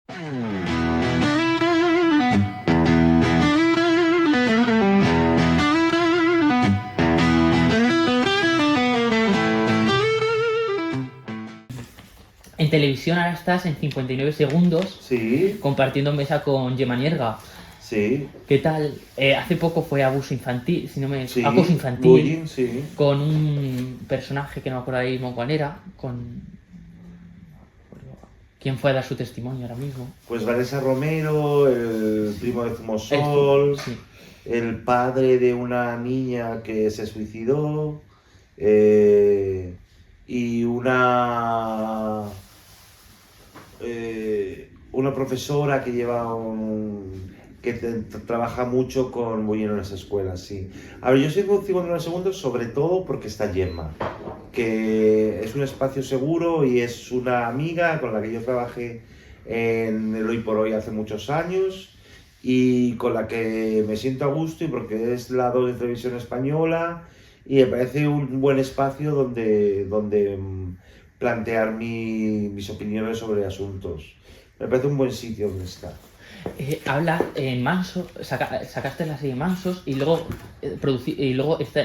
En televisión ahora estás en 59 segundos Sí, compartiendo mesa con Gemma Nierga. sí, ¿Qué tal? Hace poco fue abuso infantil, si no me... sí. Acoso infantil. Bullying, sí. Con un personaje que no me acuerdo ahora mismo cuál era. ¿Quién fue a dar su testimonio ahora mismo? Pues Vanessa Romero, el primo de Zumosol, Sí. el padre de una niña que se suicidó, y una profesora que trabaja mucho con bullying en las escuelas, sí. A ver, yo soy de 59 segundos sobre todo porque está Gemma, que es un espacio seguro y es una amiga con la que yo trabajé en el Hoy por Hoy hace muchos años y con la que me siento a gusto y porque es la 2 de televisión española y me parece un buen espacio donde plantear mis opiniones sobre asuntos. Me parece un buen sitio donde estar. Hablas en Mansos, sacaste la serie Mansos y luego,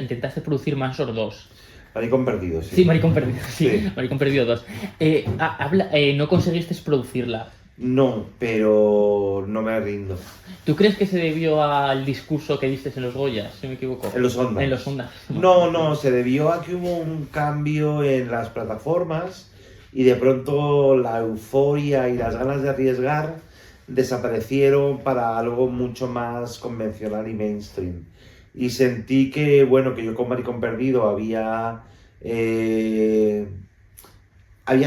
intentaste producir Mansos 2. Maricón perdido, sí. Sí, Maricón Perdido, sí. Sí. Maricón Perdido 2. No conseguiste producirla. No, pero no me rindo. ¿Tú crees que se debió al discurso que diste en los Goyas, si no me equivoco? En los Ondas. En los Ondas. No, se debió a que hubo un cambio en las plataformas y de pronto la euforia y las ganas de arriesgar desaparecieron para algo mucho más convencional y mainstream. Y sentí que, bueno, que yo con Maricón Perdido había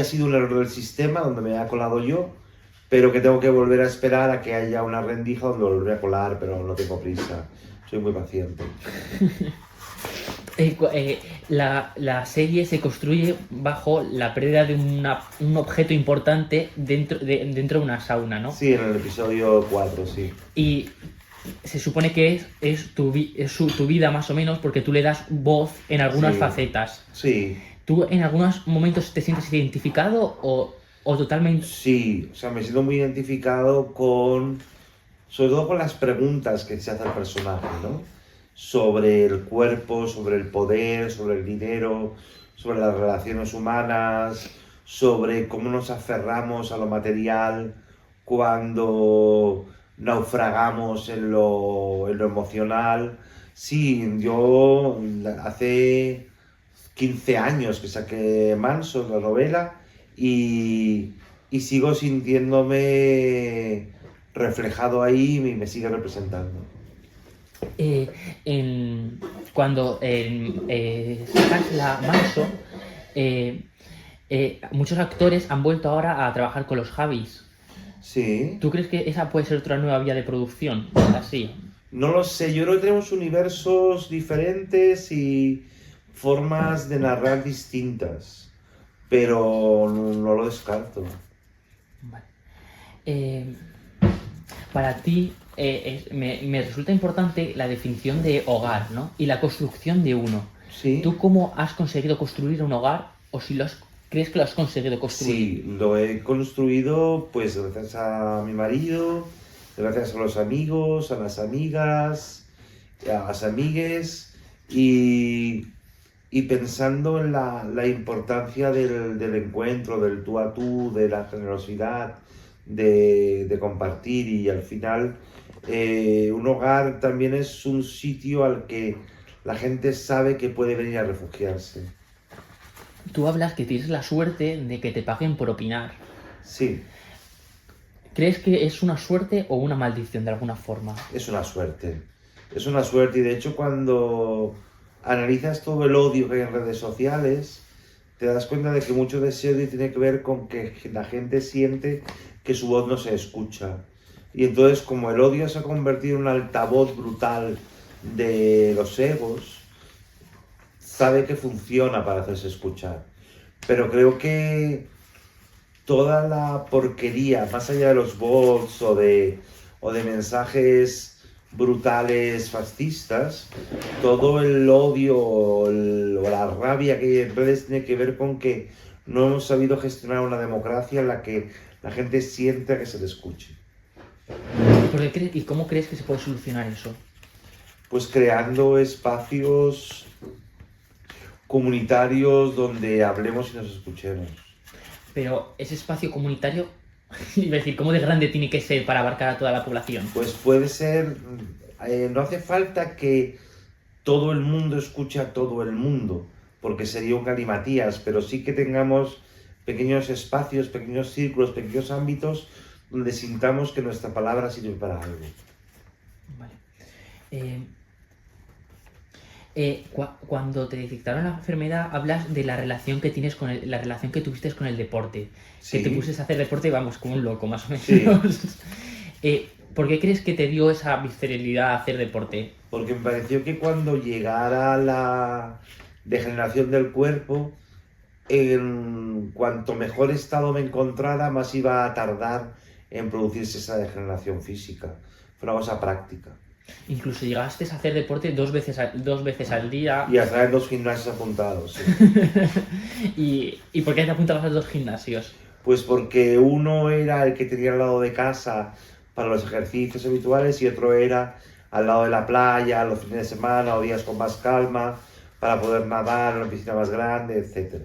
sido un error del sistema donde me había colado yo, pero que tengo que volver a esperar a que haya una rendija donde volveré a colar, pero no tengo prisa. Soy muy paciente. La serie se construye bajo la pérdida de un objeto importante dentro de una sauna, ¿no? Sí, en el episodio 4, sí. Y se supone que es tu vida más o menos porque tú le das voz en algunas facetas. Sí. ¿Tú en algunos momentos te sientes identificado o totalmente...? Sí, o sea, me siento muy identificado sobre todo con las preguntas que se hace el personaje, ¿no? Sobre el cuerpo, sobre el poder, sobre el dinero, sobre las relaciones humanas, sobre cómo nos aferramos a lo material cuando naufragamos en lo emocional. Sí, yo hace 15 años que saqué Mansos, la novela, y sigo sintiéndome reflejado ahí y me sigue representando. Cuando sacas la Manso, muchos actores han vuelto ahora a trabajar con los Javis. Sí. ¿Tú crees que esa puede ser otra nueva vía de producción? Así. No lo sé, yo creo que tenemos universos diferentes y formas de narrar distintas, pero no lo descarto. Vale. Para ti me resulta importante la definición de hogar, ¿no? Y la construcción de uno. Sí. ¿Tú cómo has conseguido construir un hogar o si crees que lo has conseguido construir? Sí, lo he construido pues gracias a mi marido, gracias a los amigos, a las amigas, a las amigues y pensando en la importancia del encuentro, del tú a tú, de la generosidad, de compartir y al final un hogar también es un sitio al que la gente sabe que puede venir a refugiarse. Tú hablas que tienes la suerte de que te paguen por opinar. Sí. ¿Crees que es una suerte o una maldición de alguna forma? Es una suerte. Es una suerte y de hecho cuando analizas todo el odio que hay en redes sociales, te das cuenta de que mucho de ese odio tiene que ver con que la gente siente que su voz no se escucha. Y entonces como el odio se ha convertido en un altavoz brutal de los egos, sabe que funciona para hacerse escuchar. Pero creo que toda la porquería, más allá de los bots o de mensajes brutales fascistas, todo el odio o la rabia que hay en redes tiene que ver con que no hemos sabido gestionar una democracia en la que la gente sienta que se le escuche. ¿Y cómo crees que se puede solucionar eso? Pues creando espacios comunitarios donde hablemos y nos escuchemos. Pero ese espacio comunitario, es decir, ¿cómo de grande tiene que ser para abarcar a toda la población? Pues puede ser, no hace falta que todo el mundo escuche a todo el mundo, porque sería un galimatías, pero sí que tengamos pequeños espacios, pequeños círculos, pequeños ámbitos donde sintamos que nuestra palabra sirve para algo. Vale. Cuando te detectaron la enfermedad, hablas de la relación que tienes con la relación que tuviste con el deporte. Sí. Que te pusiste a hacer deporte, vamos, como un loco, más o menos. Sí. ¿Por qué crees que te dio esa visceralidad a hacer deporte? Porque me pareció que cuando llegara la degeneración del cuerpo, en cuanto mejor estado me encontrara, más iba a tardar en producirse esa degeneración física. Fue una cosa práctica. Incluso llegaste a hacer deporte dos veces al día. Y a traer 2 gimnasios apuntados, sí. ¿Y por qué te apuntabas a 2 gimnasios? Pues porque uno era el que tenía al lado de casa para los ejercicios habituales y otro era al lado de la playa, los fines de semana o días con más calma, para poder nadar en una piscina más grande, etc.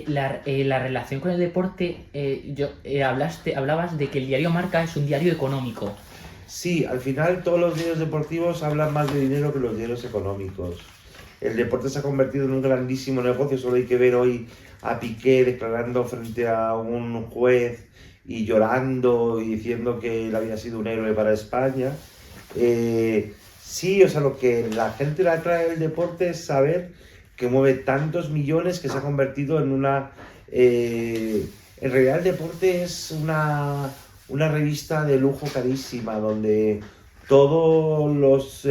La relación con el deporte, hablabas de que el diario Marca es un diario económico. Sí, al final todos los diarios deportivos hablan más de dinero que los diarios económicos. El deporte se ha convertido en un grandísimo negocio, solo hay que ver hoy a Piqué declarando frente a un juez y llorando y diciendo que él había sido un héroe para España. Sí, o sea, lo que la gente le atrae del deporte es saber que mueve tantos millones que se ha convertido en una... en realidad el deporte es una revista de lujo carísima, donde todos los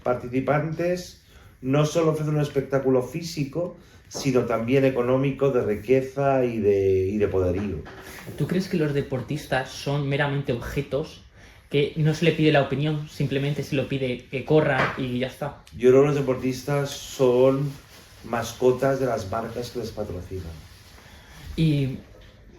participantes no solo ofrecen un espectáculo físico, sino también económico, de riqueza y de poderío. ¿Tú crees que los deportistas son meramente objetos, que no se le pide la opinión, simplemente se lo pide que corran y ya está? Yo creo que los deportistas son mascotas de las marcas que les patrocinan. Y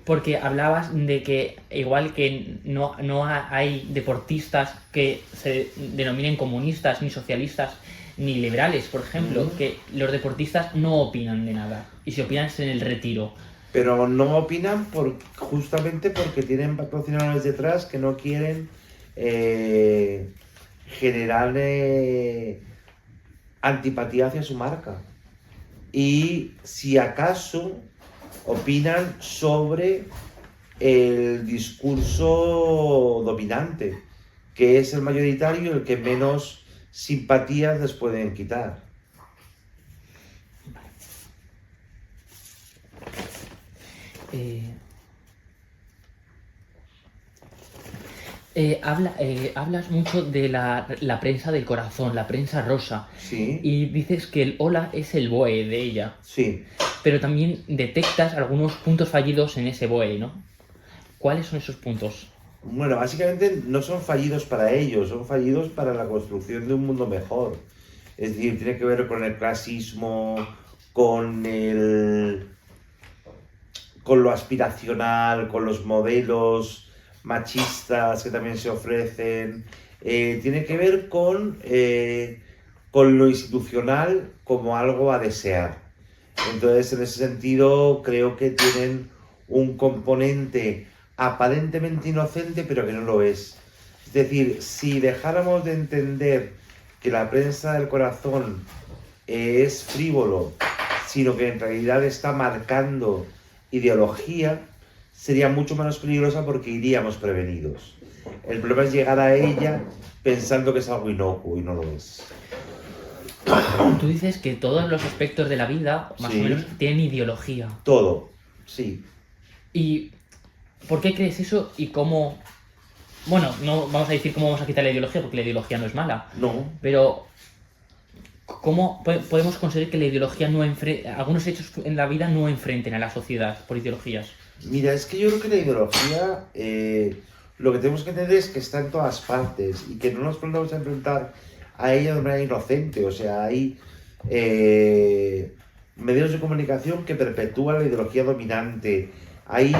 porque hablabas de que igual que no hay deportistas que se denominen comunistas, ni socialistas, ni liberales, por ejemplo, que los deportistas no opinan de nada, y si opinan es en el retiro. Pero no opinan justamente porque tienen patrocinadores detrás que no quieren generar antipatía hacia su marca. Y si acaso opinan sobre el discurso dominante, que es el mayoritario, el que menos simpatías les pueden quitar. Hablas mucho de la prensa del corazón, la prensa rosa. Sí. Y dices que el hola es el BOE de ella. Sí. Pero también detectas algunos puntos fallidos en ese BOE, ¿no? ¿Cuáles son esos puntos? Bueno, básicamente no son fallidos para ellos, son fallidos para la construcción de un mundo mejor. Es decir, tiene que ver con el clasismo, con lo aspiracional, con los modelos machistas que también se ofrecen. Tiene que ver con lo institucional como algo a desear. Entonces, en ese sentido, creo que tienen un componente aparentemente inocente, pero que no lo es. Es decir, si dejáramos de entender que la prensa del corazón es frívolo, sino que en realidad está marcando ideología, sería mucho menos peligrosa porque iríamos prevenidos. El problema es llegar a ella pensando que es algo inocuo y no lo es. Tú dices que todos los aspectos de la vida, más o menos, tienen ideología. Todo, sí. ¿Y por qué crees eso y cómo? Bueno, no vamos a decir cómo vamos a quitar la ideología, porque la ideología no es mala. No. Pero ¿cómo podemos conseguir que la ideología algunos hechos en la vida no enfrenten a la sociedad por ideologías? Mira, es que yo creo que la ideología, lo que tenemos que entender es que está en todas partes y que no nos podemos enfrentar a ella de manera inocente. O sea, hay medios de comunicación que perpetúan la ideología dominante, Hay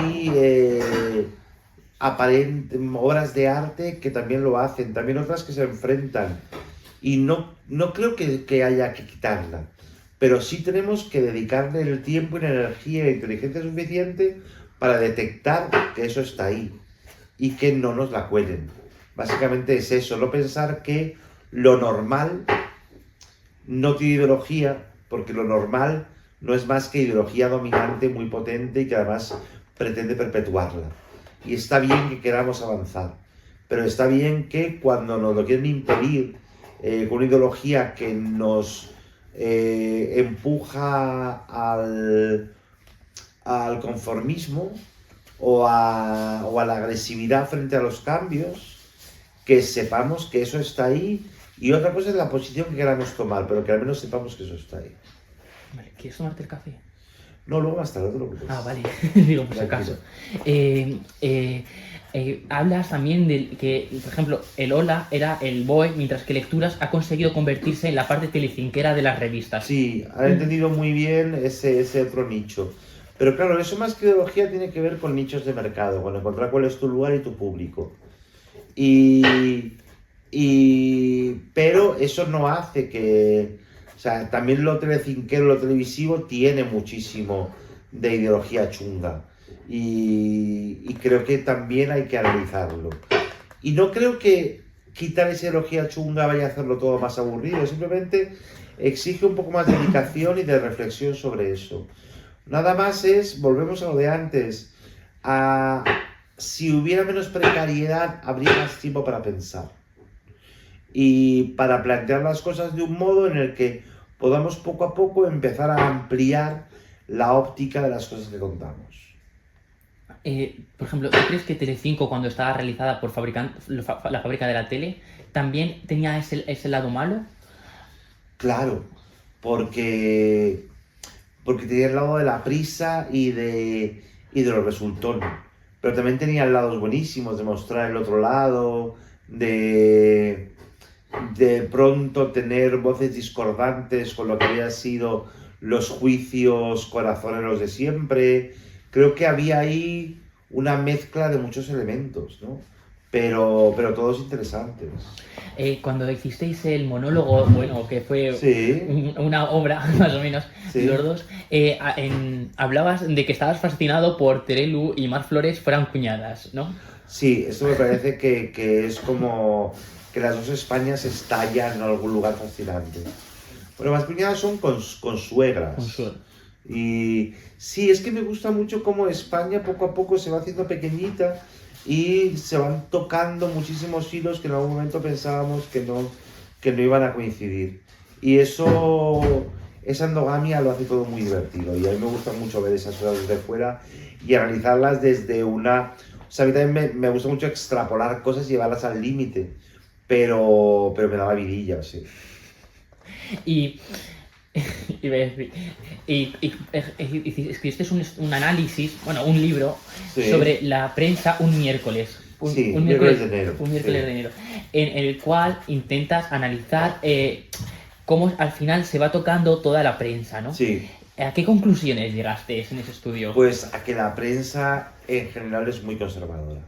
obras de arte que también lo hacen, también otras que se enfrentan. Y no creo que haya que quitarla, pero sí tenemos que dedicarle el tiempo y la energía e inteligencia suficiente para detectar que eso está ahí y que no nos la cuelen. Básicamente es eso, no pensar que lo normal no tiene ideología, porque lo normal no es más que ideología dominante muy potente y que además pretende perpetuarla. Y está bien que queramos avanzar, pero está bien que cuando nos lo quieren impedir con una ideología que nos empuja al conformismo o a la agresividad frente a los cambios, que sepamos que eso está ahí. Y otra cosa es la posición que queramos tomar, pero que al menos sepamos que eso está ahí. Vale, ¿quieres tomarte el café? No, luego más tarde, no te preocupes. Ah, vale, digo por si Tranquilo. acaso. Hablas también de que, por ejemplo, el Hola era el BOE, mientras que Lecturas ha conseguido convertirse en la parte telecinquera de las revistas. Sí, han entendido muy bien ese otro nicho. Pero claro, eso más que ideología tiene que ver con nichos de mercado, con encontrar cuál es tu lugar y tu público. Pero eso no hace que... O sea, también lo telecinquero, lo televisivo tiene muchísimo de ideología chunga. Y creo que también hay que analizarlo. Y no creo que quitar esa ideología chunga vaya a hacerlo todo más aburrido, simplemente exige un poco más de dedicación y de reflexión sobre eso. Nada más volvemos a lo de antes, si hubiera menos precariedad, habría más tiempo para pensar y para plantear las cosas de un modo en el que podamos poco a poco empezar a ampliar la óptica de las cosas que contamos. Por ejemplo, ¿tú crees que Telecinco, cuando estaba realizada por la fábrica de la tele, también tenía ese lado malo? Claro, porque tenía el lado de la prisa y de los resultones. Pero también tenía lados buenísimos de mostrar el otro lado, de pronto tener voces discordantes con lo que habían sido los juicios corazoneros de siempre. Creo que había ahí una mezcla de muchos elementos, ¿no? Pero todos interesantes. Cuando hicisteis el monólogo, bueno, que fue Sí. una obra, más o menos, Sí. los dos, hablabas de que estabas fascinado por Terelu y Mar Flores fueran cuñadas, ¿no? Sí, esto me parece que es como que las dos Españas estallan en algún lugar fascinante. Bueno, más cuñadas son consuegras. Consuelo. Y sí, es que me gusta mucho cómo España poco a poco se va haciendo pequeñita y se van tocando muchísimos hilos que en algún momento pensábamos que no iban a coincidir. Y esa endogamia lo hace todo muy divertido. Y a mí me gusta mucho ver esas cosas desde fuera y analizarlas desde una... O sea, a mí también me gusta mucho extrapolar cosas y llevarlas al límite, pero me da la vidilla, sí. Y escribiste un análisis, bueno, un libro, Sí. sobre la prensa un miércoles. Sí, miércoles de enero. Un miércoles Sí. de enero. En el cual intentas analizar cómo al final se va tocando toda la prensa, ¿no? Sí. ¿A qué conclusiones llegaste en ese estudio? Pues a que la prensa en general es muy conservadora.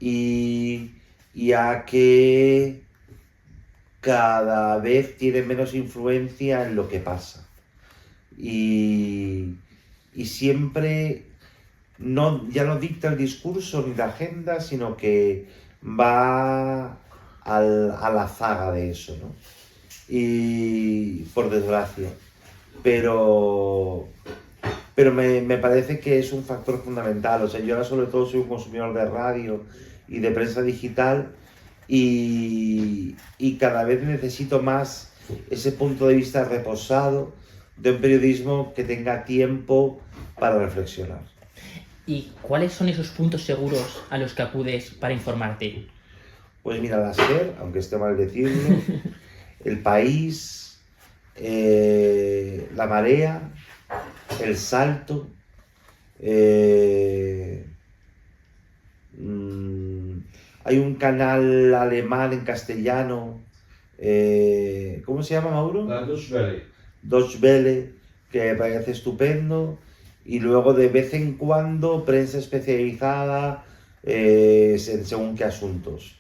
Y a que cada vez tiene menos influencia en lo que pasa. Y siempre ya no dicta el discurso ni la agenda, sino que va a la zaga de eso, ¿no? Y por desgracia. Pero me parece que es un factor fundamental. O sea, yo ahora sobre todo soy un consumidor de radio y de prensa digital y cada vez necesito más ese punto de vista reposado de un periodismo que tenga tiempo para reflexionar. ¿Y cuáles son esos puntos seguros a los que acudes para informarte? Pues mira, la SER, aunque esté mal decirlo, El País, La Marea, El Salto, hay un canal alemán en castellano, ¿cómo se llama, Mauro? La Deutsche Welle. Deutsche Welle, que me parece estupendo. Y luego de vez en cuando prensa especializada según qué asuntos.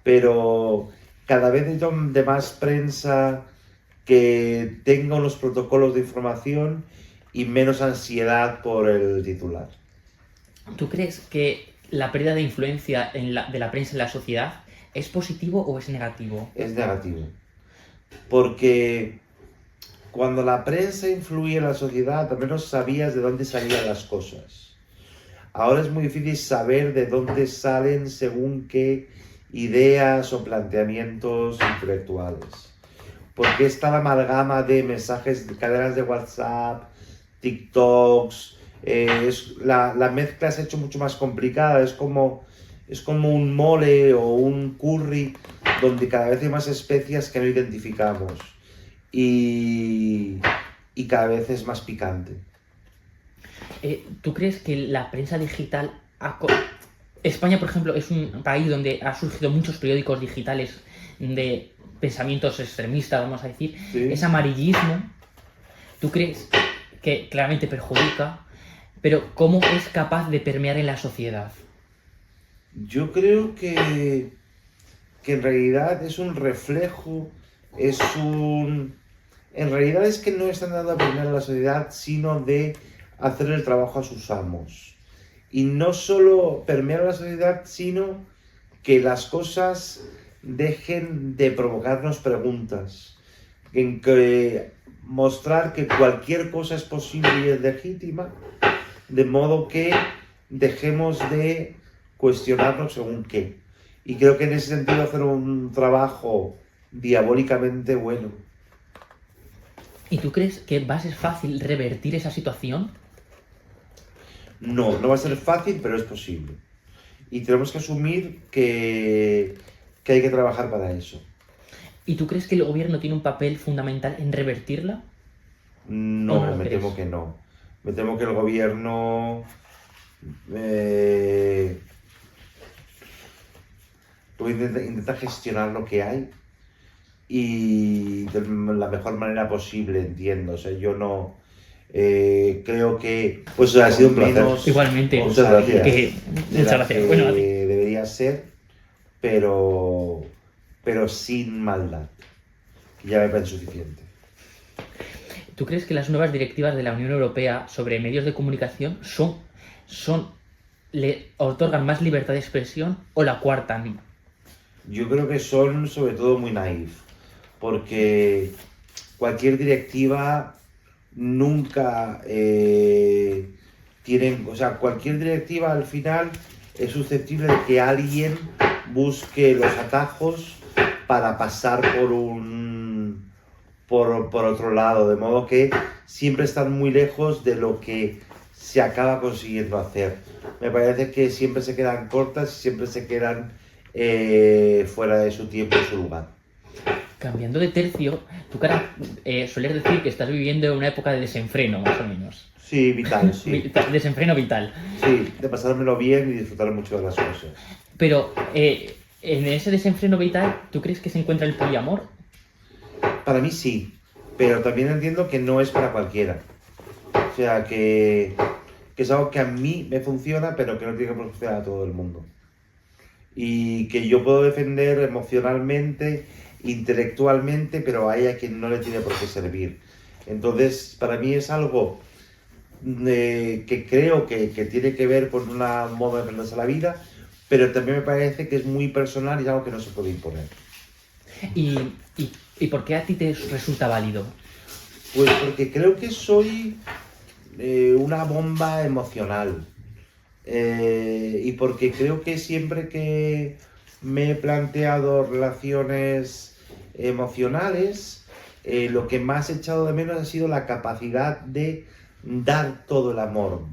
Pero cada vez hay de más prensa que tenga unos protocolos de información y menos ansiedad por el titular. ¿Tú crees que la pérdida de influencia de la prensa en la sociedad es positivo o es negativo? Es negativo. Porque cuando la prensa influía en la sociedad, al menos sabías de dónde salían las cosas. Ahora es muy difícil saber de dónde salen según qué ideas o planteamientos intelectuales. Porque está la amalgama de mensajes, de cadenas de WhatsApp, TikToks, la mezcla se ha hecho mucho más complicada, es como un mole o un curry donde cada vez hay más especias que no identificamos y cada vez es más picante. ¿Tú crees que la prensa digital... España, por ejemplo, es un país donde ha surgido muchos periódicos digitales de pensamientos extremistas, vamos a decir. ¿Sí? Ese amarillismo, ¿tú crees que claramente perjudica? Pero ¿cómo es capaz de permear en la sociedad? Yo creo que en realidad es un reflejo, en realidad es que no están dando a permear a la sociedad, sino de hacer el trabajo a sus amos. Y no solo permear a la sociedad, sino que las cosas dejen de provocarnos preguntas. En que mostrar que cualquier cosa es posible y es legítima, de modo que dejemos de cuestionarnos según qué. Y creo que en ese sentido hacer un trabajo diabólicamente bueno. ¿Y tú crees que va a ser fácil revertir esa situación? No va a ser fácil, pero es posible. Y tenemos que asumir que hay que trabajar para eso. ¿Y tú crees que el gobierno tiene un papel fundamental en revertirla? No, me temo que no. Me temo que el gobierno intenta gestionar lo que hay y de la mejor manera posible, entiendo. O sea, yo no creo que pues ha sido un placer. Igualmente. Muchas gracias. Muchas gracias. Bueno, debería ser, pero sin maldad. Ya me parece suficiente. ¿Tú crees que las nuevas directivas de la Unión Europea sobre medios de comunicación le otorgan más libertad de expresión o la coartan? Yo creo que son sobre todo muy naif, porque cualquier directiva nunca cualquier directiva al final es susceptible de que alguien busque los atajos para pasar por otro lado, de modo que siempre están muy lejos de lo que se acaba consiguiendo hacer. Me parece que siempre se quedan cortas y siempre se quedan fuera de su tiempo y su lugar. Cambiando de tercio, tú sueles decir que estás viviendo en una época de desenfreno, más o menos. Sí, vital, sí. Desenfreno vital. Sí, de pasármelo bien y disfrutar mucho de las cosas. Pero en ese desenfreno vital, ¿tú crees que se encuentra el poliamor? Para mí sí, pero también entiendo que no es para cualquiera. O sea, que es algo que a mí me funciona, pero que no tiene que funcionar a todo el mundo. Y que yo puedo defender emocionalmente, intelectualmente, pero hay a quien no le tiene por qué servir. Entonces, para mí es algo que creo que tiene que ver con una moda de enfrentarse a la vida, pero también me parece que es muy personal y es algo que no se puede imponer. ¿Y por qué a ti te resulta válido? Pues porque creo que soy una bomba emocional. Y porque creo que siempre que me he planteado relaciones emocionales, lo que más he echado de menos ha sido la capacidad de dar todo el amor.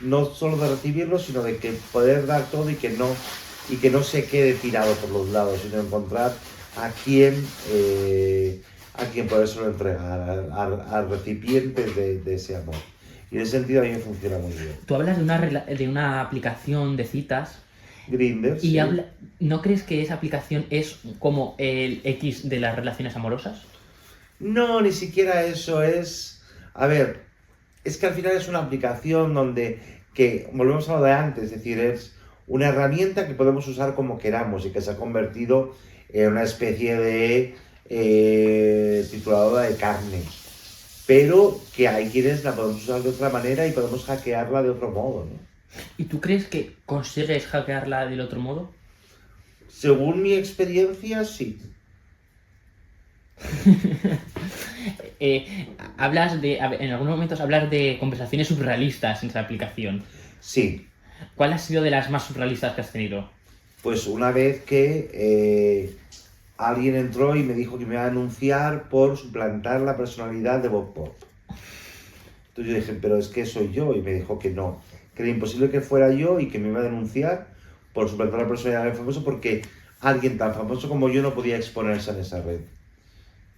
No solo de recibirlo, sino de que poder dar todo y que no se quede tirado por los lados, sino encontrar a quien podérselo entregar, al recipiente de ese amor. Y en ese sentido a mí me funciona muy bien. Tú hablas de una aplicación de citas. Grindr, y sí. ¿No crees que esa aplicación es como el X de las relaciones amorosas? No, ni siquiera eso es... A ver, Es que al final es una aplicación donde, que volvemos a lo de antes, es decir, es una herramienta que podemos usar como queramos y que se ha convertido en una especie de trituradora de carne. Pero que hay quienes la podemos usar de otra manera y podemos hackearla de otro modo, ¿no? ¿Y tú crees que consigues hackearla del otro modo? Según mi experiencia, sí. En algunos momentos hablas de conversaciones surrealistas en esa aplicación. Sí. ¿Cuál ha sido de las más surrealistas que has tenido? Pues una vez que alguien entró y me dijo que me iba a denunciar por suplantar la personalidad de Bob Pop. Entonces yo dije, pero es que soy yo, y me dijo que no, que era imposible que fuera yo y que me iba a denunciar por suplantar la personalidad de famoso porque alguien tan famoso como yo no podía exponerse en esa red.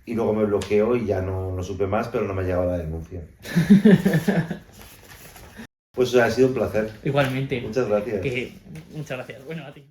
Y luego me bloqueó y ya no supe más, pero no me ha llegado la denuncia. Pues ha sido un placer. Igualmente. Muchas gracias. Muchas gracias. Bueno, a ti.